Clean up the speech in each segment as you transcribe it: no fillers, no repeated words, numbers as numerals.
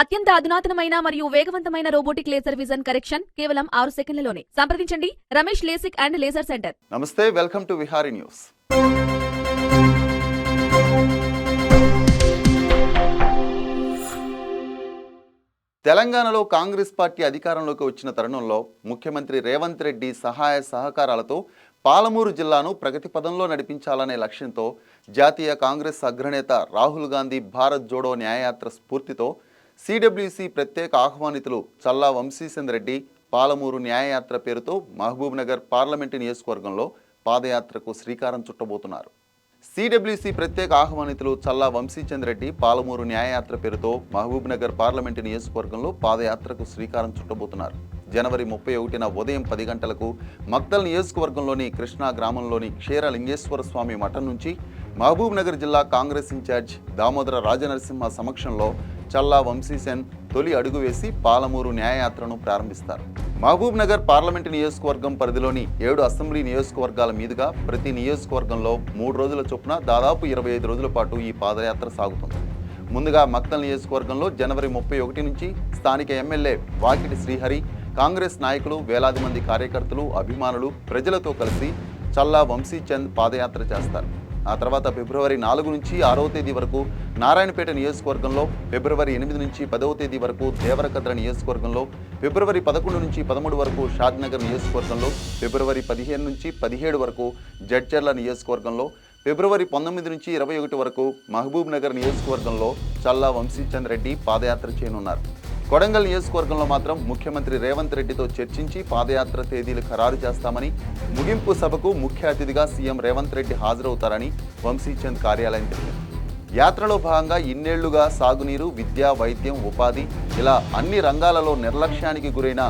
అత్యంత అధునాతనమైన మరియు వేగవంతమైన రోబోటిక్ లేజర్ విజన్ కరెక్షన్ కేవలం 6 సెకండ్లలోనే. సంప్రదించండి Ramesh LASIK and laser centre. నమస్తే, వెల్కమ్ టు విహారీ న్యూస్. తెలంగాణలో కాంగ్రెస్ పార్టీ అధికారంలోకి వచ్చిన తరుణంలో ముఖ్యమంత్రి రేవంత్ రెడ్డి సహాయ సహకారాలతో పాలమూరు జిల్లాను ప్రగతి పదంలో నడిపించాలనే లక్ష్యంతో జాతీయ కాంగ్రెస్ అగ్రనేత రాహుల్ గాంధీ భారత్ జోడో న్యాయయాత్ర స్ఫూర్తితో సిడబ్ల్యూసి ప్రత్యేక ఆహ్వానితులు చల్లా వంశీచంద్ రెడ్డి పాలమూరు న్యాయయాత్ర పేరుతో మహబూబ్ నగర్ పార్లమెంటు నియోజకవర్గంలో పాదయాత్రకు శ్రీకారం చుట్టబోతున్నారు. సిడబ్ల్యూసి ప్రత్యేక ఆహ్వానితులు చల్లా వంశీచంద్ రెడ్డి పాలమూరు న్యాయయాత్ర పేరుతో మహబూబ్ నగర్ పార్లమెంటు నియోజకవర్గంలో పాదయాత్రకు శ్రీకారం చుట్టబోతున్నారు. జనవరి 31న ఉదయం 10 గంటలకు మక్తల్ నియోజకవర్గంలోని కృష్ణా గ్రామంలోని క్షీరలింగేశ్వర స్వామి మఠం నుంచి మహబూబ్ నగర్ జిల్లా కాంగ్రెస్ ఇన్ఛార్జ్ దామోదర రాజనరసింహ సమక్షంలో చల్లా వంశీచంద్ తొలి అడుగు వేసి పాలమూరు న్యాయయాత్రను ప్రారంభిస్తారు. మహబూబ్ నగర్ పార్లమెంటు నియోజకవర్గం పరిధిలోని 7 అసెంబ్లీ నియోజకవర్గాల మీదుగా ప్రతి నియోజకవర్గంలో 3 రోజుల చొప్పున దాదాపు 25 రోజుల పాటు ఈ పాదయాత్ర సాగుతుంది. ముందుగా మక్తల్ నియోజకవర్గంలో జనవరి 31 నుంచి స్థానిక ఎమ్మెల్యే వాకిటి శ్రీహరి, కాంగ్రెస్ నాయకులు, వేలాది మంది కార్యకర్తలు, అభిమానులు, ప్రజలతో కలిసి చల్లా వంశీచంద్ పాదయాత్ర చేస్తారు. ఆ తర్వాత ఫిబ్రవరి 4 నుంచి 6వ తేదీ వరకు నారాయణపేట నియోజకవర్గంలో, ఫిబ్రవరి 8 నుంచి 10వ తేదీ వరకు దేవరకద్ర నియోజకవర్గంలో, ఫిబ్రవరి 11 నుంచి 13 వరకు షాద్నగర్ నియోజకవర్గంలో, ఫిబ్రవరి 15 నుంచి 17 వరకు జడ్చర్ల నియోజకవర్గంలో, ఫిబ్రవరి 19 నుంచి 21 వరకు మహబూబ్ నగర్ నియోజకవర్గంలో చల్లా వంశీచంద్ రెడ్డి పాదయాత్ర చేయనున్నారు. కొడంగల్ నియోజకవర్గంలో మాత్రం ముఖ్యమంత్రి రేవంత్ రెడ్డితో చర్చించి పాదయాత్ర తేదీలు ఖరారు చేస్తామని, ముగింపు సభకు ముఖ్య అతిథిగా సీఎం రేవంత్ రెడ్డి హాజరవుతారని వంశీచంద్ కార్యాలయం తెలిపింది. యాత్రలో భాగంగా ఇన్నేళ్లుగా సాగునీరు, విద్య, వైద్యం, ఉపాధి ఇలా అన్ని రంగాలలో నిర్లక్ష్యానికి గురైన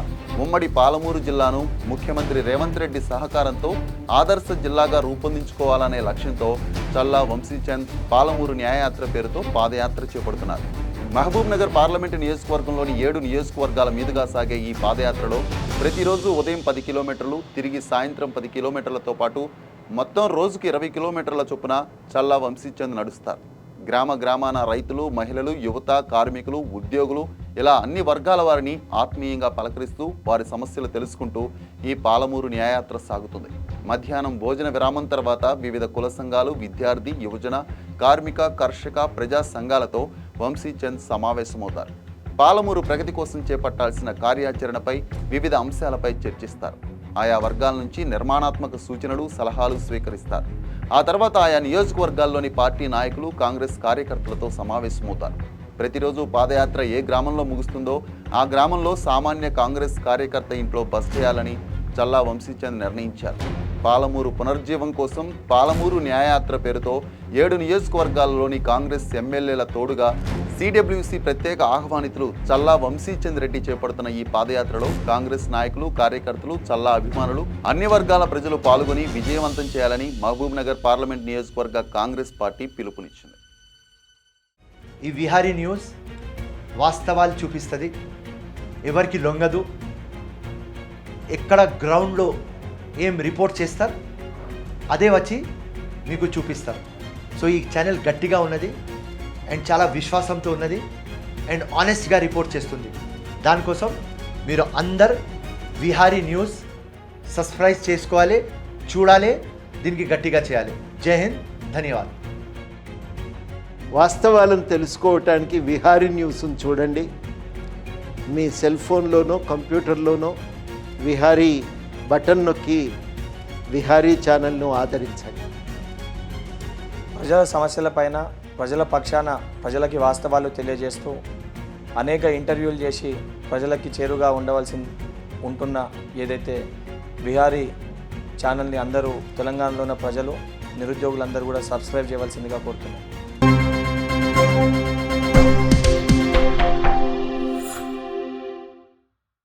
ఉమ్మడి పాలమూరు జిల్లాను ముఖ్యమంత్రి రేవంత్ రెడ్డి సహకారంతో ఆదర్శ జిల్లాగా రూపొందించుకోవాలనే లక్ష్యంతో చల్లా వంశీచంద్ పాలమూరు న్యాయయాత్ర పేరుతో పాదయాత్ర చేపడుతున్నారు. మహబూబ్ నగర్ పార్లమెంటు నియోజకవర్గంలోని 7 నియోజకవర్గాల మీదుగా సాగే ఈ పాదయాత్రలో ప్రతిరోజు ఉదయం 10 కిలోమీటర్లు, తిరిగి సాయంత్రం 10 కిలోమీటర్లతో పాటు మొత్తం రోజుకు 20 కిలోమీటర్ల చొప్పున చల్లా వంశీచంద్ నడుస్తారు. గ్రామాన రైతులు, మహిళలు, యువత, కార్మికులు, ఉద్యోగులు ఇలా అన్ని వర్గాల వారిని ఆత్మీయంగా పలకరిస్తూ వారి సమస్యలు తెలుసుకుంటూ ఈ పాలమూరు న్యాయయాత్ర సాగుతుంది. మధ్యాహ్నం భోజన విరామం తర్వాత వివిధ కుల సంఘాలు, విద్యార్థి, యువజన, కార్మిక, కర్షక, ప్రజా సంఘాలతో వంశీచంద్ సమావేశమవుతారు. పాలమూరు ప్రగతి కోసం చేపట్టాల్సిన కార్యాచరణపై వివిధ అంశాలపై చర్చిస్తారు. ఆయా వర్గాల నుంచి నిర్మాణాత్మక సూచనలు, సలహాలు స్వీకరిస్తారు. ఆ తర్వాత ఆయా నియోజకవర్గాల్లోని పార్టీ నాయకులు, కాంగ్రెస్ కార్యకర్తలతో సమావేశమవుతారు. ప్రతిరోజు పాదయాత్ర ఏ గ్రామంలో ముగుస్తుందో ఆ గ్రామంలో సామాన్య కాంగ్రెస్ కార్యకర్త ఇంట్లో బస చేయాలని చల్లా వంశీచంద్ నిర్ణయించారు. పాలమూరు పునర్జీవం కోసం పాలమూరు న్యాయయాత్ర పేరుతో 7 నియోజకవర్గాల్లోని కాంగ్రెస్ ఎమ్మెల్యేల తోడుగా సిడబ్ల్యూసి ప్రత్యేక ఆహ్వానితులు చల్లా వంశీచంద్ రెడ్డి చేపడుతున్న ఈ పాదయాత్రలో కాంగ్రెస్ నాయకులు, కార్యకర్తలు, చల్లా అభిమానులు, అన్ని వర్గాల ప్రజలు పాల్గొని విజయవంతం చేయాలని మహబూబ్ నగర్ పార్లమెంట్ నియోజకవర్గ కాంగ్రెస్ పార్టీ పిలుపునిచ్చింది. ఈ విహారీ న్యూస్ వాస్తవాలు చూపిస్తుంది, ఎవరికి లొంగదు. ఎక్కడ గ్రౌండ్లో ఏం రిపోర్ట్ చేస్తారు అదే వచ్చి మీకు చూపిస్తారు. సో ఈ ఛానల్ గట్టిగా ఉన్నది అండ్ చాలా విశ్వాసంతో ఉన్నది అండ్ ఆనెస్ట్గా రిపోర్ట్ చేస్తుంది. దానికోసం మీరు అందరు విహారీ న్యూస్ సబ్స్క్రైబ్ చేసుకోవాలి, చూడాలి, దీనికి గట్టిగా చేయాలి. జై హింద్, ధన్యవాదాలు. వాస్తవాలను తెలుసుకోవటానికి విహారీ న్యూస్ను చూడండి. మీ సెల్ ఫోన్లోనో కంప్యూటర్లోనో విహారీ బటన్ నొక్కి విహారీ ఛానల్ను ఆదరించండి. ప్రజల సమస్యలపైన, ప్రజల పక్షాన ప్రజలకి వాస్తవాలు తెలియజేస్తూ అనేక ఇంటర్వ్యూలు చేసి ప్రజలకి చేరుగా ఉంటున్న ఏదైతే విహారీ ఛానల్ని అందరూ తెలంగాణలో ఉన్న ప్రజలు, నిరుద్యోగులందరూ కూడా సబ్స్క్రైబ్ చేయవలసిందిగా కోరుతున్నాను.